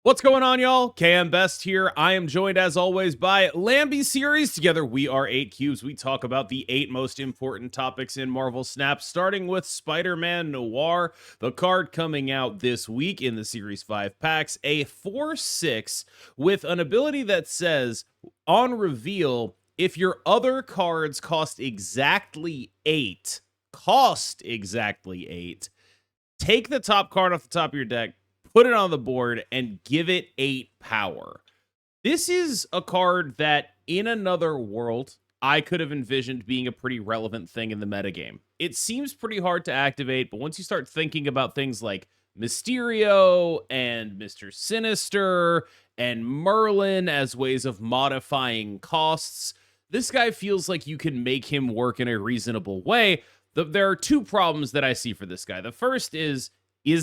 What's going on, y'all? KMBest here. I am joined, as always, by Lambie Series. Together, we are 8 Cubes. We talk about the 8 most important topics in Marvel Snap, starting with Spider-Man Noir, the card coming out this week in the Series 5 packs, a 4/6 with an ability that says, on reveal, if your other cards cost exactly 8, take the top card off the top of your deck, put it on the board, and give it 8 power. This is a card that, in another world, I could have envisioned being a pretty relevant thing in the metagame. It seems pretty hard to activate, but once you start thinking about things like Mysterio and Mr. Sinister and Merlin as ways of modifying costs, this guy feels like you can make him work in a reasonable way. There are 2 problems that I see for this guy. The first is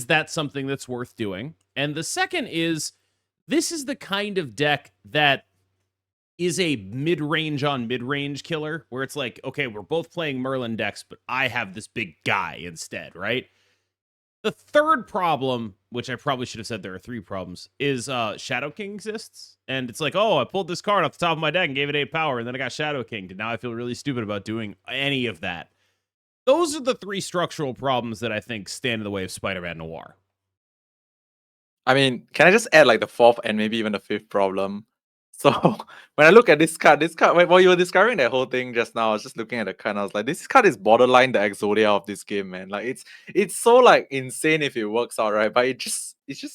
that something that's worth doing? And the second is, this is the kind of deck that is a mid-range on mid-range killer, where it's like, okay, we're both playing Merlin decks, but I have this big guy instead, right? The third problem, which I probably should have said there are 3 problems, is Shadow King exists. And it's like, oh, I pulled this card off the top of my deck and gave it 8 power, and then I got Shadow Kinged, and now I feel really stupid about doing any of that. Those are the 3 structural problems that I think stand in the way of Spider-Man Noir. I mean, can I just add like the 4th and maybe even the 5th problem? So when I look at this card, while you were describing that whole thing just now, I was just looking at the card and I was like, this card is borderline the Exodia of this game, man. Like it's so like insane if it works out, right? But it just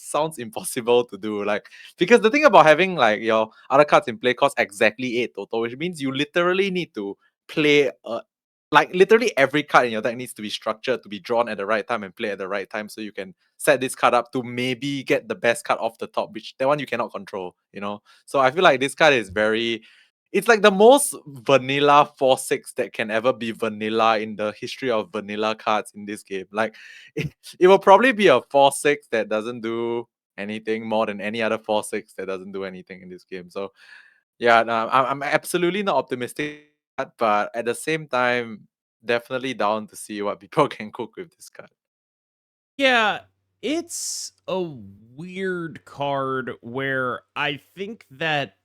sounds impossible to do. Like, because the thing about having like your other cards in play costs exactly 8 total, which means you literally need to play like literally every card in your deck needs to be structured to be drawn at the right time and play at the right time, so you can set this card up to maybe get the best card off the top, which that one you cannot control, you know. So I feel like this card is it's like the most vanilla 4/6 that can ever be vanilla in the history of vanilla cards in this game. Like it will probably be a 4/6 that doesn't do anything more than any other 4/6 that doesn't do anything in this game. So yeah, no, I'm absolutely not optimistic, but at the same time, definitely down to see what people can cook with this card. Yeah, it's a weird card where I think that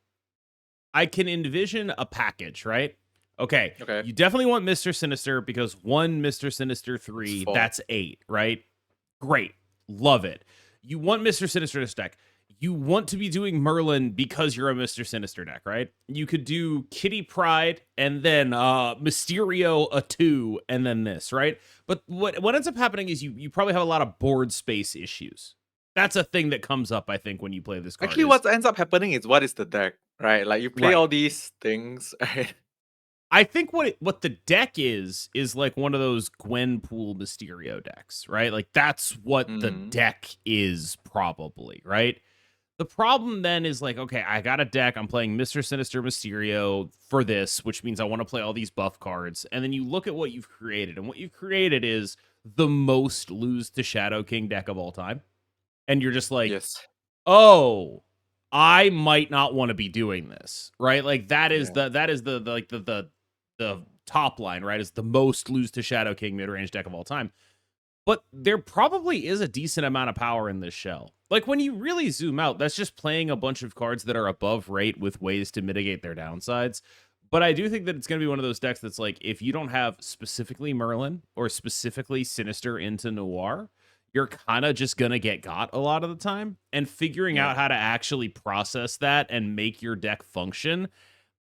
I can envision a package, right? Okay, Okay. you definitely want Mr. Sinister because 1 Mr. Sinister 3, 4. that's 8, right? Great. Love it. You want Mr. Sinister to stack. You want to be doing Merlin because you're a Mr. Sinister deck, right? You could do Kitty Pryde and then Mysterio a 2 and then this, right? But what ends up happening is you probably have a lot of board space issues. That's a thing that comes up, I think, when you play this card. Actually, what ends up happening is what is the deck, right? Like you play all these things, right? I think what the deck is like one of those Gwenpool Mysterio decks, right? Like that's what the deck is probably, right? The problem then is like, okay, I got a deck. I'm playing Mr. Sinister Mysterio for this, which means I want to play all these buff cards. And then you look at what you've created, and what you've created is the most lose to Shadow King deck of all time. And you're just like, yes. Oh, I might not want to be doing this, right? Like that is the top line, right? Is the most lose to Shadow King mid-range deck of all time. But there probably is a decent amount of power in this shell. Like when you really zoom out, that's just playing a bunch of cards that are above rate with ways to mitigate their downsides. But I do think that it's going to be one of those decks that's like, if you don't have specifically Merlin or specifically Sinister into Noir, you're kind of just going to get got a lot of the time. And figuring out how to actually process that and make your deck function,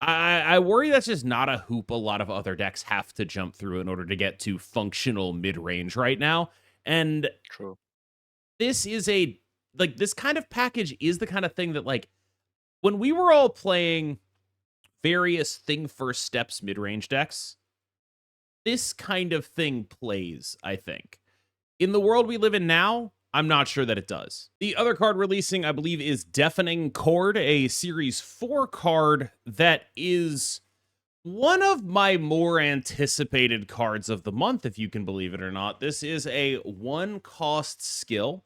I worry that's just not a hoop a lot of other decks have to jump through in order to get to functional mid-range right now. And True. This is this kind of package is the kind of thing that, like, when we were all playing various thing first steps mid-range decks, this kind of thing plays, I think. In the world we live in now, I'm not sure that it does. The other card releasing, I believe, is Deafening Chord, a Series 4 card that is one of my more anticipated cards of the month, if you can believe it or not. This is a 1-cost skill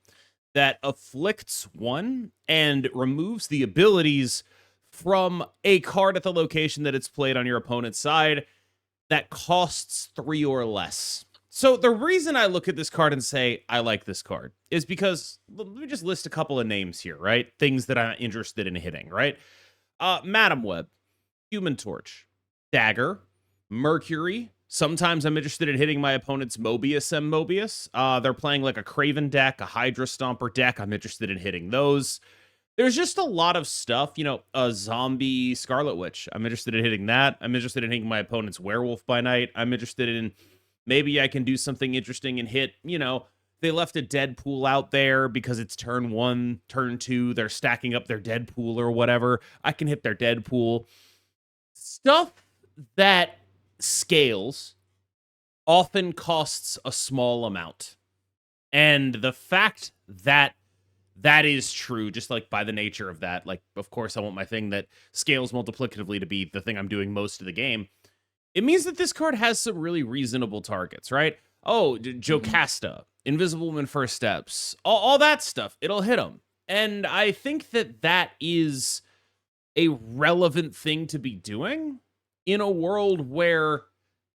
that afflicts 1 and removes the abilities from a card at the location that it's played on your opponent's side that costs 3 or less. So the reason I look at this card and say I like this card is because let me just list a couple of names here, right? Things that I'm interested in hitting, right? Madam Web, Human Torch, Dagger, Mercury. Sometimes I'm interested in hitting my opponent's Mobius and Mobius. They're playing like a Craven deck, a Hydra Stomper deck. I'm interested in hitting those. There's just a lot of stuff, a zombie Scarlet Witch. I'm interested in hitting that. I'm interested in hitting my opponent's Werewolf by Night. I'm interested in maybe I can do something interesting and hit, they left a Deadpool out there because it's turn 1, turn 2. They're stacking up their Deadpool or whatever. I can hit their Deadpool. Stuff that scales often costs a small amount. And the fact that that is true, just like by the nature of that, like, of course, I want my thing that scales multiplicatively to be the thing I'm doing most of the game. It means that this card has some really reasonable targets, right? Oh, Jocasta, Invisible Woman First Steps, all that stuff. It'll hit them. And I think that that is a relevant thing to be doing in a world where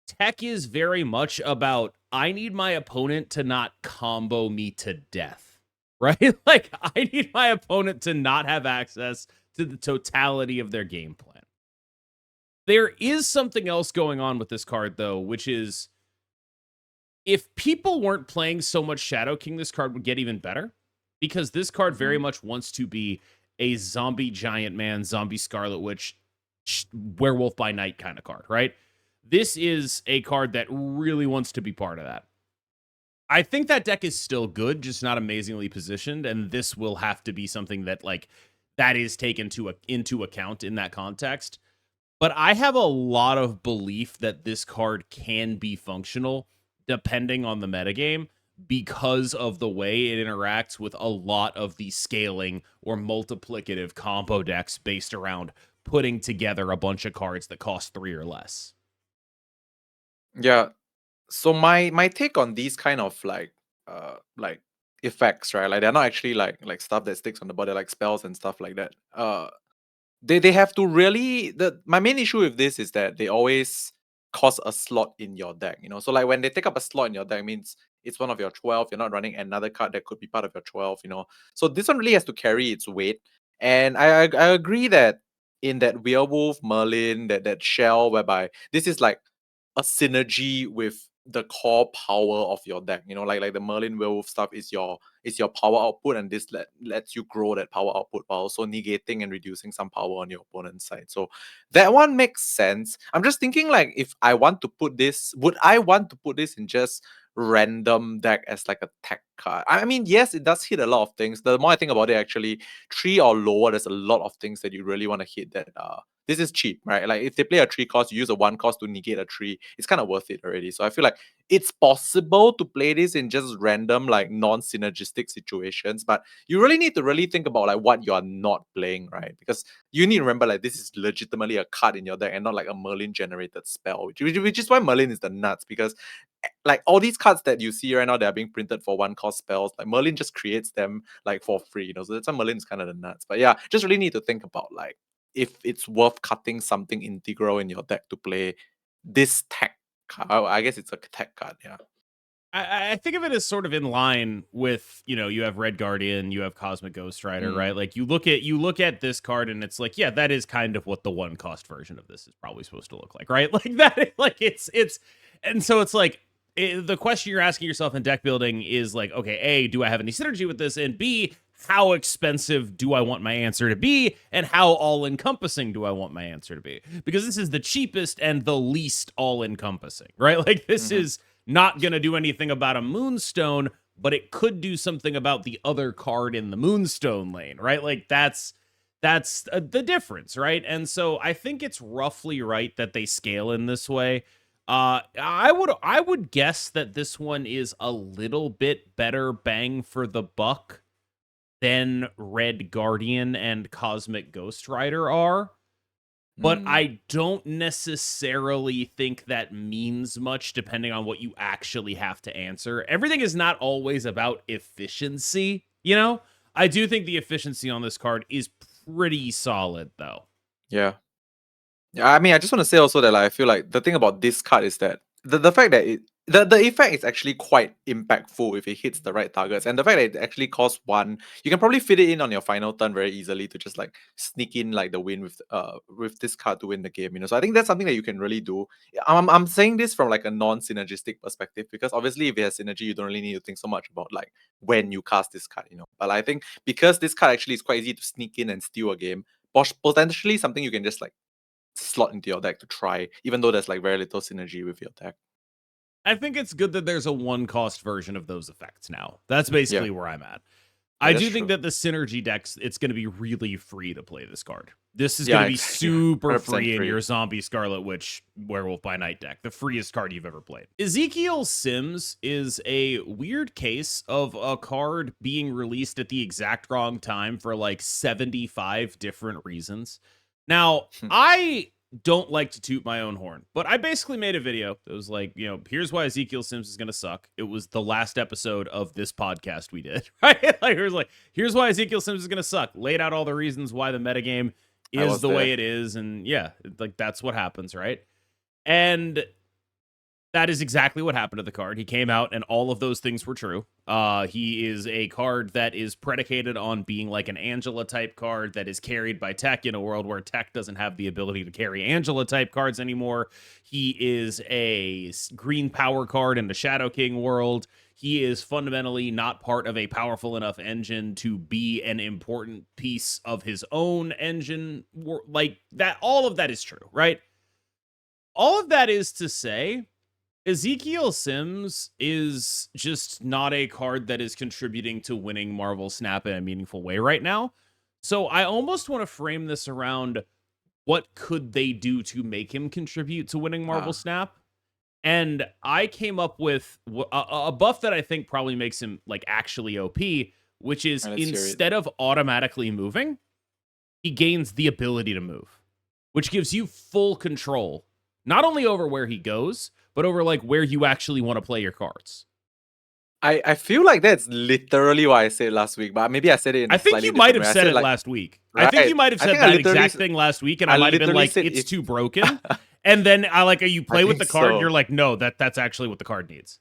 tech is very much about, I need my opponent to not combo me to death, right? Like, I need my opponent to not have access to the totality of their game plan. There is something else going on with this card, though, which is if people weren't playing so much Shadow King, this card would get even better because this card very much wants to be a zombie giant man, zombie Scarlet Witch, Werewolf by Night kind of card, right? This is a card that really wants to be part of that. I think that deck is still good, just not amazingly positioned, and this will have to be something that, like, that is taken into account in that context. But I have a lot of belief that this card can be functional depending on the metagame because of the way it interacts with a lot of the scaling or multiplicative combo decks based around putting together a bunch of cards that cost 3 or less. Yeah. So my take on these kind of like effects, right? Like they're not actually like stuff that sticks on the body, like spells and stuff like that. They have to really my main issue with this is that they always cost a slot in your deck, So like when they take up a slot in your deck means it's one of your 12, you're not running another card that could be part of your 12, So this one really has to carry its weight. And I agree that in that Werewolf, Merlin, that shell, whereby this is like a synergy with the core power of your deck. Like the Merlin Werewolf stuff is your power output, and this lets you grow that power output while also negating and reducing some power on your opponent's side. So that one makes sense. I'm just thinking, like, if I want to put this, would I want to put this in just random deck as like a tech card? I mean, yes, it does hit a lot of things. The more I think about it, actually, 3 or lower, there's a lot of things that you really want to hit that this is cheap, right? Like if they play a 3 cost, you use a 1 cost to negate a 3, it's kind of worth it already. So I feel like it's possible to play this in just random, like non-synergistic situations, but you really need to really think about like what you are not playing, right? Because you need to remember, like, this is legitimately a card in your deck and not like a Merlin generated spell, which is why Merlin is the nuts, because like all these cards that you see right now that are being printed for 1 cost spells, like Merlin just creates them like for free, So that's why Merlin is kind of the nuts. But yeah, just really need to think about like if it's worth cutting something integral in your deck to play this tech card. I guess it's a tech card, yeah. I think of it as sort of in line with, you have Red Guardian, you have Cosmic Ghost Rider, right? Like you look at this card and it's like, yeah, that is kind of what the 1 cost version of this is probably supposed to look like, right? Like that, like it's, and so it's like the question you're asking yourself in deck building is like, okay, A, do I have any synergy with this? And B, how expensive do I want my answer to be? And how all-encompassing do I want my answer to be? Because this is the cheapest and the least all-encompassing, right? Like this is not going to do anything about a Moonstone, but it could do something about the other card in the Moonstone lane, right? Like that's the difference, right? And so I think it's roughly right that they scale in this way. I would guess that this one is a little bit better bang for the buck than Red Guardian and Cosmic Ghost Rider are. But I don't necessarily think that means much depending on what you actually have to answer. Everything is not always about efficiency, I do think the efficiency on this card is pretty solid, though. Yeah. Yeah, I mean, I just want to say also that like, I feel like the thing about this card is that the fact that The effect is actually quite impactful if it hits the right targets, and the fact that it actually costs one, you can probably fit it in on your final turn very easily to just like sneak in like the win with this card to win the game. So I think that's something that you can really do. I'm saying this from like a non-synergistic perspective because obviously if it has synergy, you don't really need to think so much about like when you cast this card. But I think because this card actually is quite easy to sneak in and steal a game, potentially something you can just like slot into your deck to try, even though there's like very little synergy with your deck. I think it's good that there's a one-cost version of those effects now. That's basically where I'm at. Yeah, I that's do think true. that the synergy decks, it's going to be really free to play this card. This is going to be super 100% free in free. your Zombie Scarlet Witch Werewolf by Night deck, the freest card you've ever played. Ezekiel Sims is a weird case of a card being released at the exact wrong time for like 75 different reasons. Now, I don't like to toot my own horn, but I basically made a video that was like, here's why Ezekiel Sims is going to suck. It was the last episode of this podcast we did, right? Like, it was like, here's why Ezekiel Sims is going to suck. Laid out all the reasons why the metagame is the way it is. And yeah, like that's what happens, right? And that is exactly what happened to the card. He came out and all of those things were true. He is a card that is predicated on being like an Angela type card that is carried by tech in a world where tech doesn't have the ability to carry Angela type cards anymore. He is a green power card in the Shadow King world. He is fundamentally not part of a powerful enough engine to be an important piece of his own engine. Like that, all of that is true, right? All of that is to say, Ezekiel Sims is just not a card that is contributing to winning Marvel Snap in a meaningful way right now. So I almost want to frame this around what could they do to make him contribute to winning Marvel Snap. And I came up with a buff that I think probably makes him like actually OP, which is instead of automatically moving, he gains the ability to move, which gives you full control, not only over where he goes, but over like where you actually want to play your cards. I feel like that's literally what I said last week, but maybe I said it in a I think slightly you might different have way. said it like, last week. right? I think you might have said that exact thing last week, and I might have been like, it's too broken. And then you play with the card, and you're like, no, that's actually what the card needs.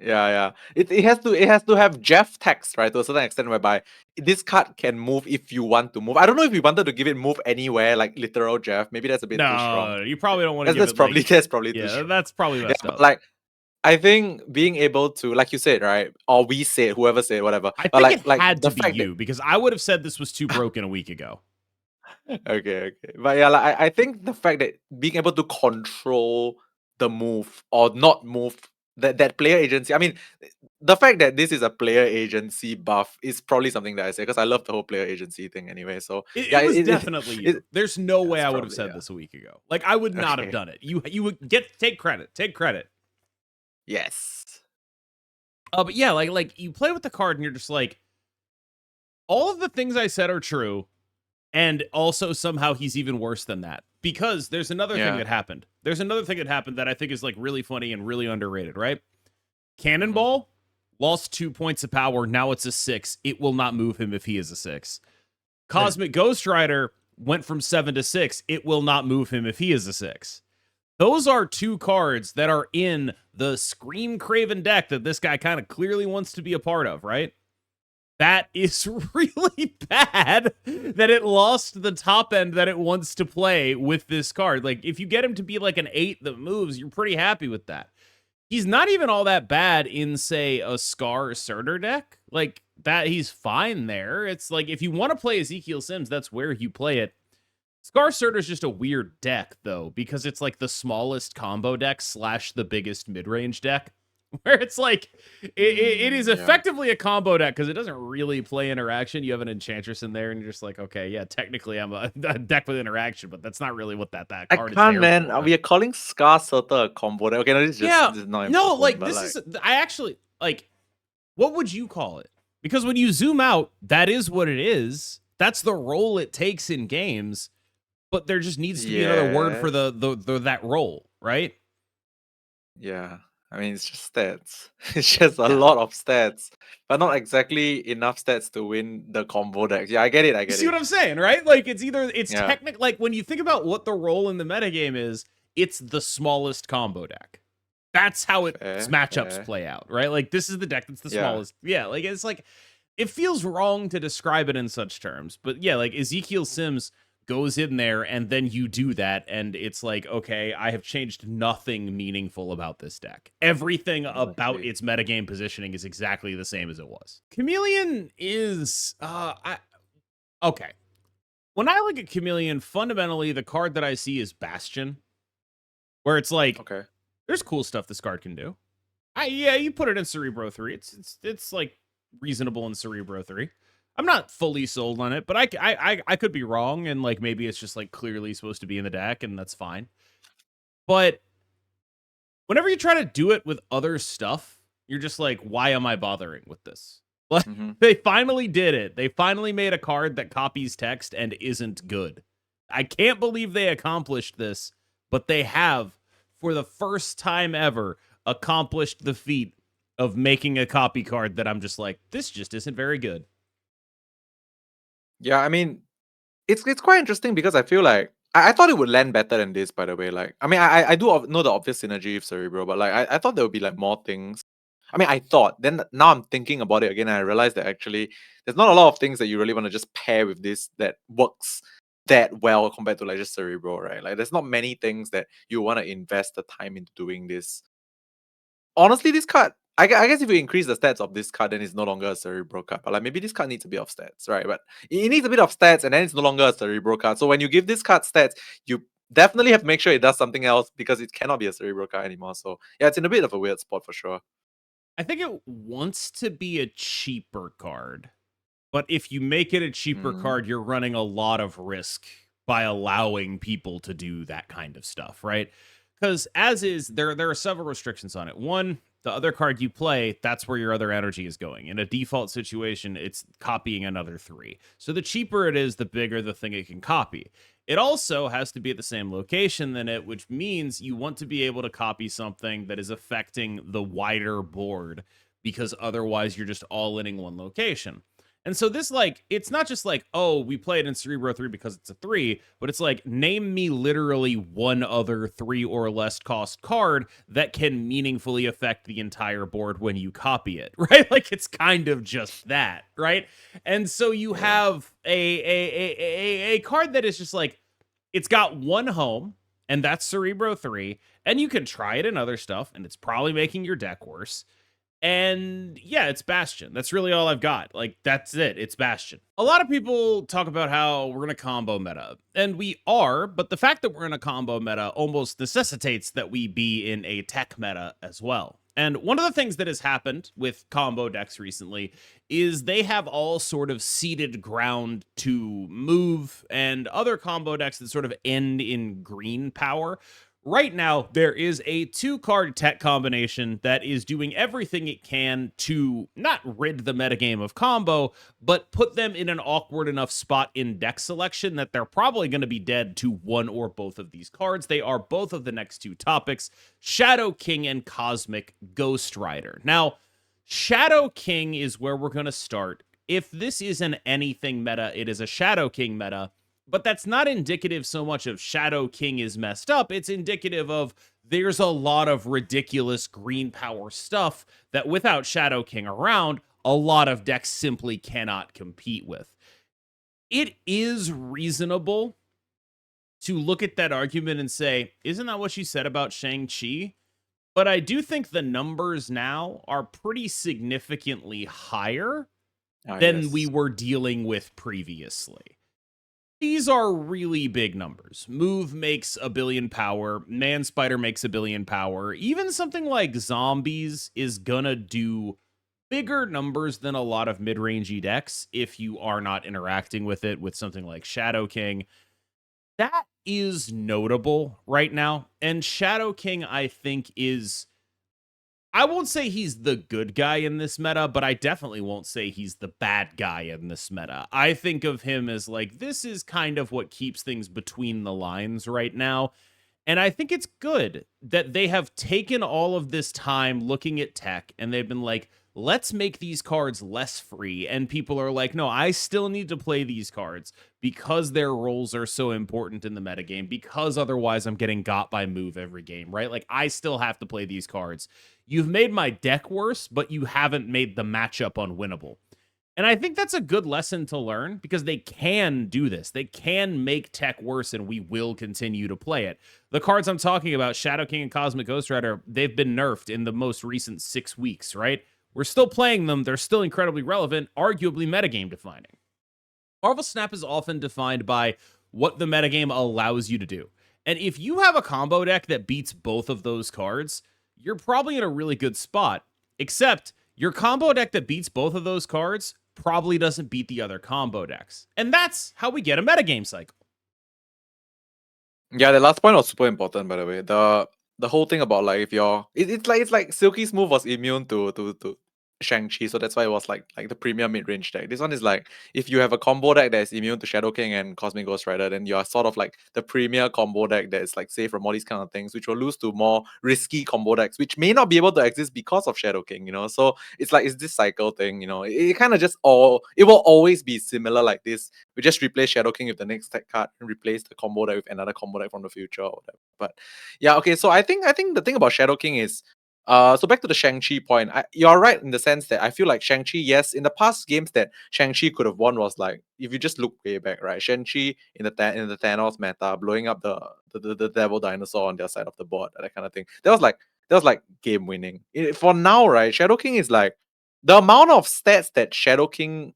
Yeah. It has to have Jeff text, right? To a certain extent, whereby this card can move if you want to move. I don't know if you wanted to give it move anywhere, like literal Jeff. Maybe that's a bit too strong. No, you probably don't want to give that's it. Probably that's probably yeah, too strong. that's probably messed up. Like, I think being able to, like you said, right, or we said, whoever said, whatever. I think it had to be you because I would have said this was too broken a week ago. Okay. But yeah, like, I think the fact that being able to control the move or not move that player agency. I mean, the fact that this is a player agency buff is probably something that I say because I love the whole player agency thing anyway. So it was definitely you. There's no way I would have said this a week ago. Like I would not have done it. You would take credit. Take credit. Yes. But yeah, like you play with the card and you're just like, all of the things I said are true. And also somehow he's even worse than that because there's another thing that happened. There's another thing that happened that I think is like really funny and really underrated, right? Cannonball lost 2 points of power. Now it's a 6. It will not move him if he is a 6. Cosmic Ghost Rider went from 7 to 6. It will not move him if he is a 6. Those are 2 cards that are in the Scream Craven deck that this guy kind of clearly wants to be a part of, right? That is really bad that it lost the top end that it wants to play with this card. Like, if you get him to be like an 8 that moves, you're pretty happy with that. He's not even all that bad in, say, a Scar Surtur deck. Like, that he's fine there. It's like, if you want to play Ezekiel Sims, that's where you play it. Scar Surtur is just a weird deck, though, because it's like the smallest combo deck / the biggest mid-range deck. Where it's like, it is effectively a combo deck because it doesn't really play interaction. You have an Enchantress in there, and you're just like, okay, yeah, technically I'm a deck with interaction, but that's not really what that card is. I can't, man. We are calling Scar Surtur a combo deck. Okay, no, this is just this is not no, like this is. I actually like. What would you call it? Because when you zoom out, that is what it is. That's the role it takes in games, but there just needs to be another word for the that role, right? Yeah. I mean, it's just stats. It's just a lot of stats, but not exactly enough stats to win the combo deck. Yeah, I get it. You see what I'm saying, right? Like, it's technical. Like, when you think about what the role in the metagame is, it's the smallest combo deck. That's how its Fair, matchups fair. play out, right? Like, this is the deck that's the Yeah. smallest. Yeah, like, it's like, it feels wrong to describe it in such terms. But yeah, like, Ezekiel Sims goes in there, and then you do that, and it's like, okay, I have changed nothing meaningful about this deck. Everything about Exactly. its metagame positioning is exactly the same as it was. Chameleon is, okay. When I look at Chameleon, fundamentally, the card that I see is Bastion, where it's like, Okay. there's cool stuff this card can do. Yeah, you put it in Cerebro 3. It's like reasonable in Cerebro 3. I'm not fully sold on it, but I could be wrong, and like maybe it's just like clearly supposed to be in the deck, and that's fine. But whenever you try to do it with other stuff, you're just like, why am I bothering with this? Like, Mhm. they finally did it. They finally made a card that copies text and isn't good. I can't believe they accomplished this, but they have, for the first time ever, accomplished the feat of making a copy card that I'm just like, this just isn't very good. Yeah, I mean, it's quite interesting because I feel like I thought it would land better than this. By the way, like I mean, I do know the obvious synergy with Cerebro, but like I thought there would be like more things. I mean, I thought. Then now I'm thinking about it again, and I realized that actually there's not a lot of things that you really want to just pair with this that works that well compared to like just Cerebro, right? Like there's not many things that you want to invest the time into doing this. Honestly, this card, I guess if you increase the stats of this card, then it's no longer a Cerebro card. But like maybe this card needs a bit of stats, right? But it needs a bit of stats, and then it's no longer a Cerebro card. So when you give this card stats, you definitely have to make sure it does something else because it cannot be a Cerebro card anymore. So yeah, it's in a bit of a weird spot for sure. I think it wants to be a cheaper card, but if you make it a cheaper Mm, card, you're running a lot of risk by allowing people to do that kind of stuff, right? Because as is, there are several restrictions on it. One, the other card you play, that's where your other energy is going. In a default situation, it's copying another 3. So the cheaper it is, the bigger the thing it can copy. It also has to be at the same location than it, which means you want to be able to copy something that is affecting the wider board, because otherwise you're just all in one location. And so this, like, it's not just like, oh, we play it in Cerebro 3 because it's a 3, but it's like, name me literally one other 3 or less cost card that can meaningfully affect the entire board when you copy it, right? Like, it's kind of just that, right? And so you yeah. have a card that is just like, it's got one home, and that's Cerebro 3, and you can try it in other stuff, and it's probably making your deck worse. And yeah, it's Bastion. That's really all I've got. Like, that's it. It's Bastion. A lot of people talk about how we're in a combo meta, and we are, but the fact that we're in a combo meta almost necessitates that we be in a tech meta as well. And one of the things that has happened with combo decks recently is they have all sort of ceded ground to move, and other combo decks that sort of end in green power. Right now, there is a 2-card tech combination that is doing everything it can to not rid the metagame of combo, but put them in an awkward enough spot in deck selection that they're probably going to be dead to one or both of these cards. They are both of the next 2 topics, Shadow King and Cosmic Ghost Rider. Now, Shadow King is where we're going to start. If this is an anything meta, it is a Shadow King meta. But that's not indicative so much of Shadow King is messed up. It's indicative of there's a lot of ridiculous green power stuff that without Shadow King around, a lot of decks simply cannot compete with. It is reasonable to look at that argument and say, isn't that what you said about Shang-Chi? But I do think the numbers now are pretty significantly higher Ah, than we yes. were dealing with previously. These are really big numbers. Move makes 1 billion power. Manspider makes 1 billion power. Even something like Zombies is gonna do bigger numbers than a lot of mid-rangey decks if you are not interacting with it with something like Shadow King. That is notable right now. And Shadow King, I think, is, I won't say he's the good guy in this meta, but I definitely won't say he's the bad guy in this meta. I think of him as like, this is kind of what keeps things between the lines right now. And I think it's good that they have taken all of this time looking at tech and they've been like, let's make these cards less free. And people are like, no, I still need to play these cards because their roles are so important in the metagame, because otherwise I'm getting got by move every game, right? Like, I still have to play these cards. You've made my deck worse, but you haven't made the matchup unwinnable. And I think that's a good lesson to learn because they can do this. They can make tech worse, and we will continue to play it. The cards I'm talking about, Shadow King and Cosmic Ghost Rider, they've been nerfed in the most recent 6 weeks, right? We're still playing them. They're still incredibly relevant, arguably metagame defining. Marvel Snap is often defined by what the metagame allows you to do. And if you have a combo deck that beats both of those cards, you're probably in a really good spot, except your combo deck that beats both of those cards probably doesn't beat the other combo decks. And that's how we get a metagame cycle. Yeah, the last point was super important, by the way. The whole thing about like if you're it's like Silky Smooth was immune to Shang-Chi, so that's why it was like the premium mid-range deck. This one is like if you have a combo deck that is immune to Shadow King and Cosmic Ghost Rider, then you are sort of like the premier combo deck that is like safe from all these kind of things, which will lose to more risky combo decks, which may not be able to exist because of Shadow King, you know. So it's like it's this cycle thing, you know. It kind of just it will always be similar like this. We just replace Shadow King with the next tech card and replace the combo deck with another combo deck from the future or whatever. But yeah, okay. So I think the thing about Shadow King is so back to the Shang-Chi point, you're right in the sense that I feel like Shang-Chi, yes, in the past games that Shang-Chi could have won was like, if you just look way back, right? Shang-Chi in the Thanos meta, blowing up the devil dinosaur on their side of the board, that kind of thing. That was like game winning. For now, right? Shadow King is like the amount of stats that Shadow King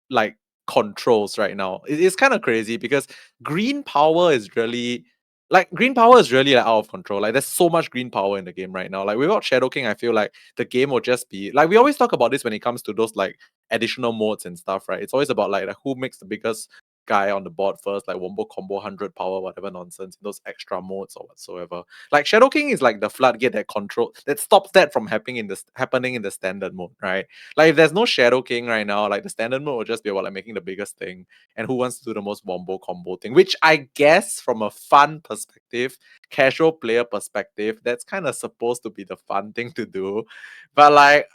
like controls right now. It's kind of crazy because green power is really like out of control. Like there's so much green power in the game right now. Like without Shadow King, I feel like the game will just be like we always talk about this when it comes to those like additional modes and stuff, right? It's always about like who makes the biggest guy on the board first, like wombo combo 100 power, whatever nonsense, those extra modes or whatsoever. Like Shadow King is like the floodgate that stops that from happening in the standard mode, right? Like if there's no Shadow King right now, like the standard mode will just be about like making the biggest thing and who wants to do the most wombo combo thing, which I guess from a fun perspective, casual player perspective, that's kind of supposed to be the fun thing to do. But like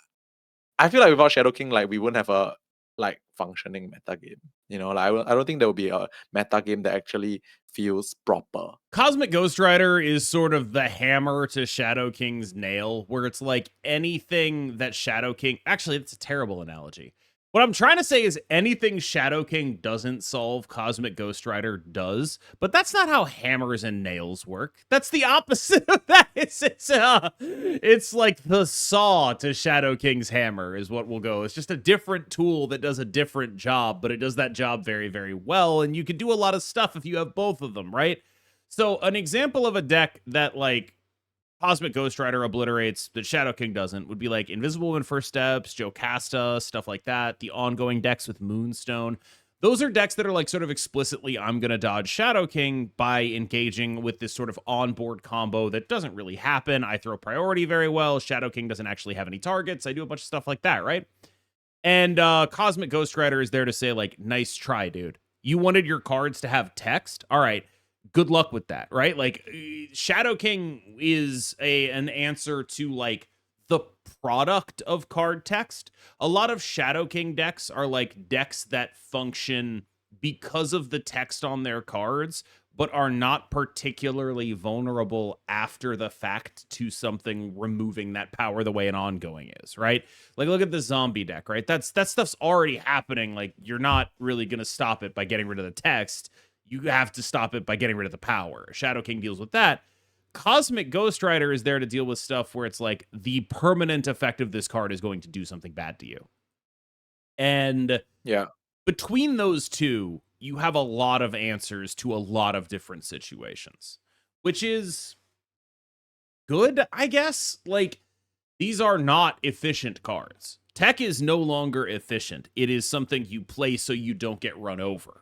I feel like without Shadow King, like we wouldn't have a like functioning meta game. You know, like I don't think there will be a meta game that actually feels proper. Cosmic Ghost Rider is sort of the hammer to Shadow King's nail, where it's like anything that Shadow King... Actually, it's a terrible analogy. What I'm trying to say is anything Shadow King doesn't solve, Cosmic Ghost Rider does. But that's not how hammers and nails work. That's the opposite of that. It's like the saw to Shadow King's hammer is what we'll go. It's just a different tool that does a different job, but it does that job very, very well. And you can do a lot of stuff if you have both of them, right? So an example of a deck that like Cosmic Ghost Rider obliterates that Shadow King doesn't would be like Invisible Woman First Steps, Jocasta, stuff like that. The ongoing decks with Moonstone. Those are decks that are like sort of explicitly, I'm going to dodge Shadow King by engaging with this sort of onboard combo that doesn't really happen. I throw priority very well. Shadow King doesn't actually have any targets. I do a bunch of stuff like that, right? And Cosmic Ghost Rider is there to say like, nice try, dude. You wanted your cards to have text? All right. Good luck with that, right? Like Shadow King is an answer to like the product of card text. A lot of Shadow King decks are like decks that function because of the text on their cards, but are not particularly vulnerable after the fact to something removing that power the way an ongoing is, right? Like look at the zombie deck, right? That stuff's already happening. Like you're not really going to stop it by getting rid of the text. You have to stop it by getting rid of the power. Shadow King deals with that. Cosmic Ghost Rider is there to deal with stuff where it's like the permanent effect of this card is going to do something bad to you. And yeah, between those two, you have a lot of answers to a lot of different situations, which is good, I guess. Like, these are not efficient cards. Tech is no longer efficient. It is something you play so you don't get run over.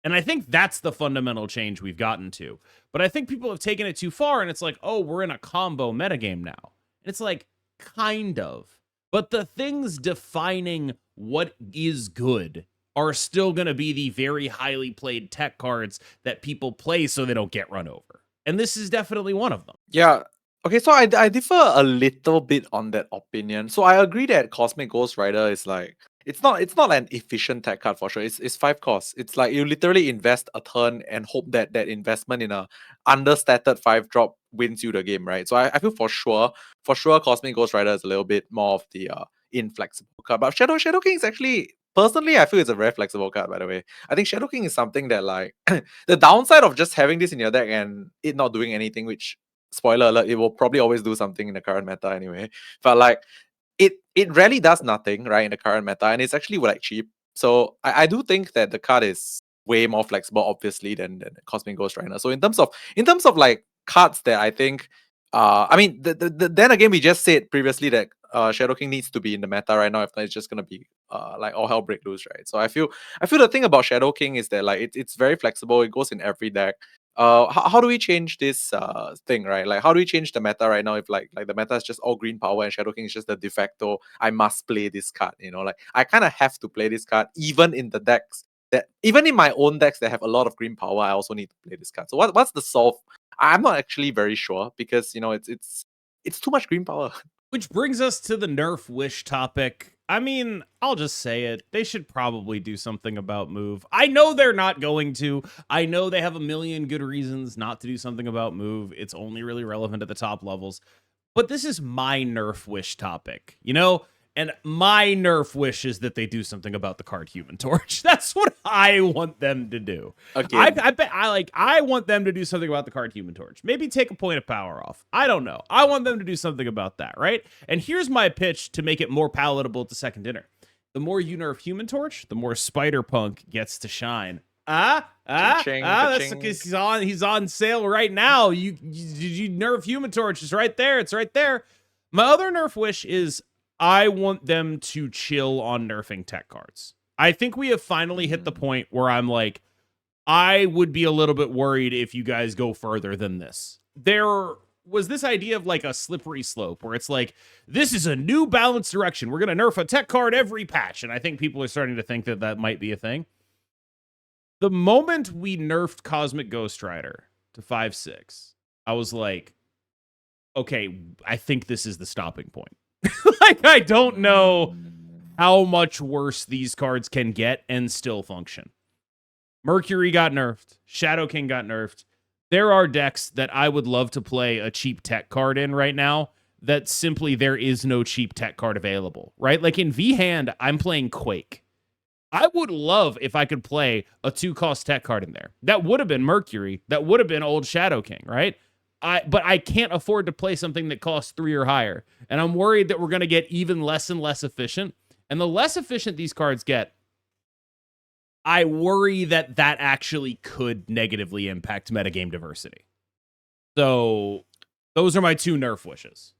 And I think that's the fundamental change we've gotten to. But I think people have taken it too far, and it's like, oh, we're in a combo metagame now. And it's like, kind of. But the things defining what is good are still going to be the very highly played tech cards that people play so they don't get run over. And this is definitely one of them. Yeah. Okay, so I differ a little bit on that opinion. So I agree that Cosmic Ghost Rider is like it's not an efficient tech card for sure. It's 5 costs. It's like you literally invest a turn and hope that that investment in a understated 5 drop wins you the game, right? So I feel for sure Cosmic Ghost Rider is a little bit more of the inflexible card. But Shadow King is actually personally I feel it's a very flexible card, by the way. I think Shadow King is something that like the downside of just having this in your deck and it not doing anything, which spoiler alert, it will probably always do something in the current meta anyway. But like it really does nothing, right, in the current meta, and it's actually like cheap. So I do think that the card is way more flexible, obviously, than Cosmic Ghost Rider. So in terms of like cards that I think I mean then again we just said previously that Shadow King needs to be in the meta right now, if not it's just gonna be like all hell break loose, right? So I feel the thing about Shadow King is that like it's very flexible, it goes in every deck. How do we change this thing, right? Like how do we change the meta right now if like the meta is just all green power and Shadow King is just the de facto I must play this card, like I kind of have to play this card even in the decks that even in my own decks that have a lot of green power, I also need to play this card. So what's the solve? I'm not actually very sure because it's too much green power. Which brings us to the Nerf wish topic. I mean, I'll just say it. They should probably do something about move. I know they're not going to. I know they have a million good reasons not to do something about move. It's only really relevant at the top levels. But this is my Nerf wish topic, And my Nerf wish is that they do something about the card Human Torch. That's what I want them to do. Okay. I want them to do something about the card Human Torch. Maybe take a point of power off. I don't know. I want them to do something about that, right? And here's my pitch to make it more palatable to second dinner. The more you nerf Human Torch, the more Spider Punk gets to shine. That's because he's on sale right now. You nerf Human Torch. It's right there. It's right there. My other Nerf wish is I want them to chill on nerfing tech cards. I think we have finally hit the point where I'm like, I would be a little bit worried if you guys go further than this. There was this idea of like a slippery slope where it's like, this is a new balanced direction. We're going to nerf a tech card every patch. And I think people are starting to think that that might be a thing. The moment we nerfed Cosmic Ghost Rider to 5/6, I was like, okay, I think this is the stopping point. Like, I don't know how much worse these cards can get and still function. Mercury got nerfed. Shadow King got nerfed. There are decks that I would love to play a cheap tech card in right now that simply there is no cheap tech card available, right? Like in V-Hand, I'm playing Quake. I would love if I could play a 2-cost tech card in there. That would have been Mercury. That would have been old Shadow King, right? But I can't afford to play something that costs 3 or higher. And I'm worried that we're going to get even less and less efficient. And the less efficient these cards get, I worry that that actually could negatively impact metagame diversity. So those are my 2 Nerf wishes.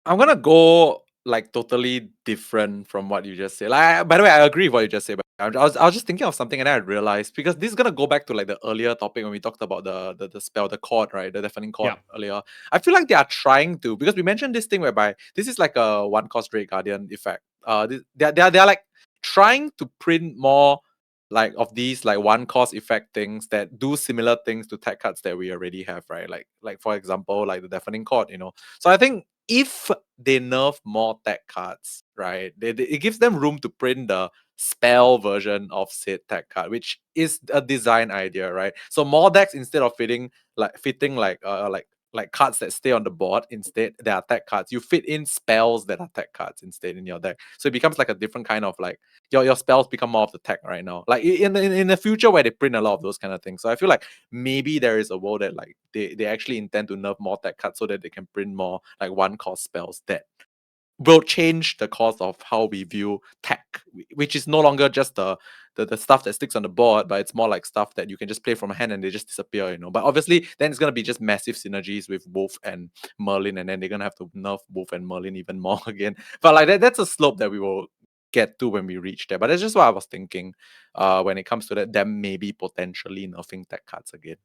I'm going to go like totally different from what you just said. Like, by the way, I agree with what you just said. But I was just thinking of something and then I realized because this is gonna go back to like the earlier topic when we talked about the spell, the chord, right? The deafening chord earlier. I feel like they are trying to, because we mentioned this thing whereby this is like a 1-cost Great Guardian effect. They're like trying to print more like of these like 1-cost effect things that do similar things to tech cards that we already have, right? Like for example, like the deafening chord, So I think if they nerf more tech cards, right, it gives them room to print the spell version of said tech card, which is a design idea, right? So more decks, instead of fitting like cards that stay on the board, instead they are tech cards. You fit in spells that are tech cards instead in your deck, so it becomes like a different kind of like your spells become more of the tech right now. Like in the future where they print a lot of those kind of things. So I feel like maybe there is a world that like they actually intend to nerf more tech cards so that they can print more like 1-cost spells that will change the course of how we view tech, which is no longer just the stuff that sticks on the board, but it's more like stuff that you can just play from a hand and they just disappear, But obviously, then it's gonna be just massive synergies with Wolf and Merlin, and then they're gonna have to nerf Wolf and Merlin even more again. But like that's a slope that we will get to when we reach there. But that's just what I was thinking. When it comes to that, them maybe potentially nerfing tech cards again.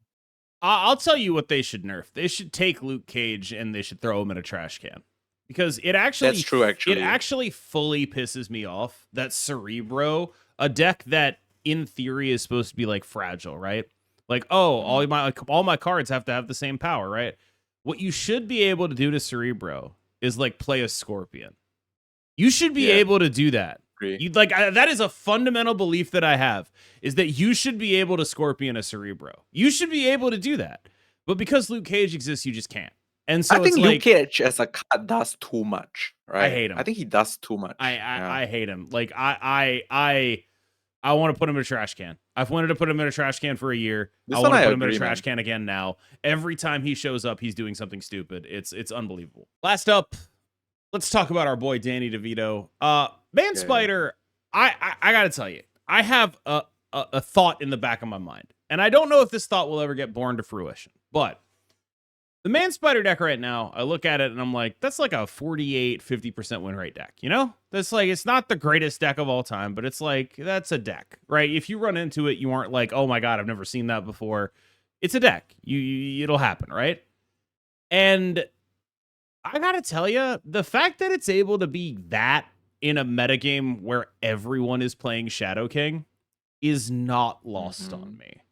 I'll tell you what they should nerf. They should take Luke Cage and they should throw him in a trash can. Because that's true, actually. It actually fully pisses me off that Cerebro, a deck that in theory is supposed to be like fragile, right? Like, all my cards have to have the same power, right? what you should be able to do to Cerebro is like play a Scorpion. You should be Yeah. able to do that. Agree. You like that is a fundamental belief that I have, is that you should be able to Scorpion a Cerebro. You should be able to do that. But because Luke Cage exists, you just can't. And so I think it's Luke like, Cage as a card does too much, right? hate him. I think he does too much. I hate him. Like I want to put him in a trash can. I've wanted to put him in a trash can for a year. I want to put him in a trash can again now. Every time he shows up, he's doing something stupid. It's unbelievable. Last up, let's talk about our boy Danny DeVito. Manspider, I gotta tell you, I have a thought in the back of my mind, and I don't know if this thought will ever get born to fruition, but the Manspider deck right now, I look at it and I'm like, that's like a 48-50% win rate deck, you know? That's like, it's not the greatest deck of all time, but it's like, that's a deck, right? If you run into it, you aren't like, oh my God, I've never seen that before. It's a deck. It'll happen, right? And I gotta tell you, the fact that it's able to be that in a metagame where everyone is playing Shadow King is not lost on me.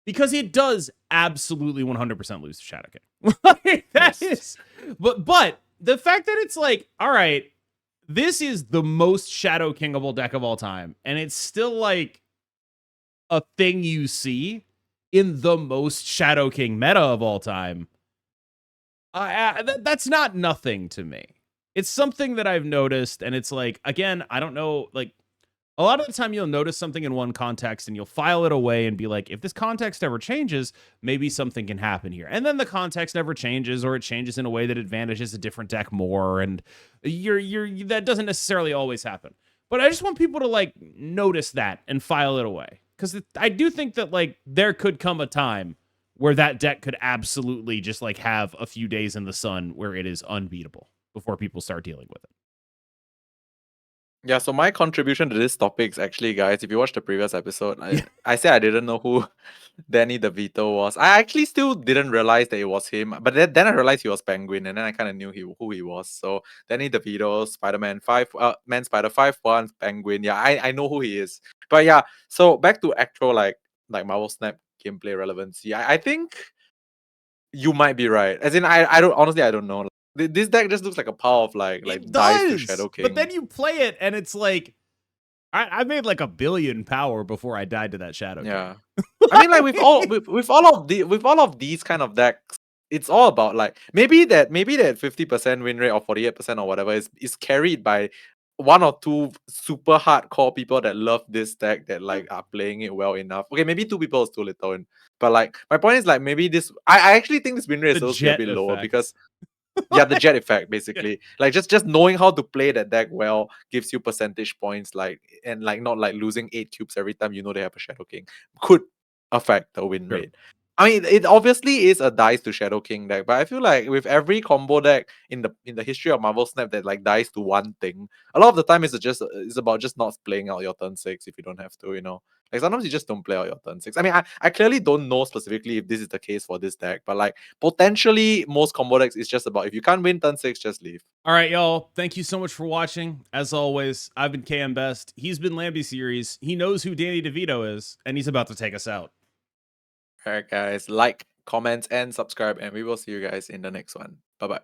Because it does absolutely 100% lose to Shadow King. Like, that is, but the fact that it's like, all right, this is the most Shadow Kingable deck of all time, and it's still like a thing you see in the most Shadow King meta of all time. That's not nothing to me. It's something that I've noticed, and it's like, again, I don't know, like, a lot of the time you'll notice something in one context and you'll file it away and be like, if this context ever changes, maybe something can happen here. And then the context never changes, or it changes in a way that advantages a different deck more. And that doesn't necessarily always happen. But I just want people to like notice that and file it away. Because I do think that like there could come a time where that deck could absolutely just like have a few days in the sun where it is unbeatable before people start dealing with it. Yeah, so my contribution to this topic is actually, guys, if you watched the previous episode, I said I didn't know who Danny DeVito was. I actually still didn't realize that it was him, but then I realized he was Penguin, and then I kind of knew who he was. So Danny DeVito, Spider-Man 5, Manspider 5-1, Penguin. Yeah, I know who he is. But yeah, so back to actual like Marvel Snap gameplay relevancy. I think you might be right. As in, I don't honestly, I don't know. This deck just looks like a pile of like dice to Shadow King. But then you play it and it's like, I made like 1 billion power before I died to that Shadow King. Yeah. I mean, like with all of these kind of decks, it's all about like maybe that 50% win rate or 48% or whatever is carried by one or two super hardcore people that love this deck that like are playing it well enough. Okay, maybe 2 people is too little, but like my point is like maybe this I actually think this win rate is supposed to be a bit lower because yeah, the jet effect basically. Like just knowing how to play that deck well gives you percentage points, like, and like not like losing 8 cubes every time you know they have a Shadow King could affect the win rate. I mean, it obviously is a dice to Shadow King deck, but I feel like with every combo deck in the history of Marvel Snap that like dies to one thing, a lot of the time it's about just not playing out your turn 6 if you don't have to, you know. Like sometimes you just don't play out your turn 6. I mean, I clearly don't know specifically if this is the case for this deck, but like potentially most combo decks is just about if you can't win turn 6, just leave. All right, y'all. Thank you so much for watching. As always, I've been KMBest. He's been Lambie Series. He knows who Danny DeVito is, and he's about to take us out. All right, guys. Like, comment, and subscribe, and we will see you guys in the next one. Bye-bye.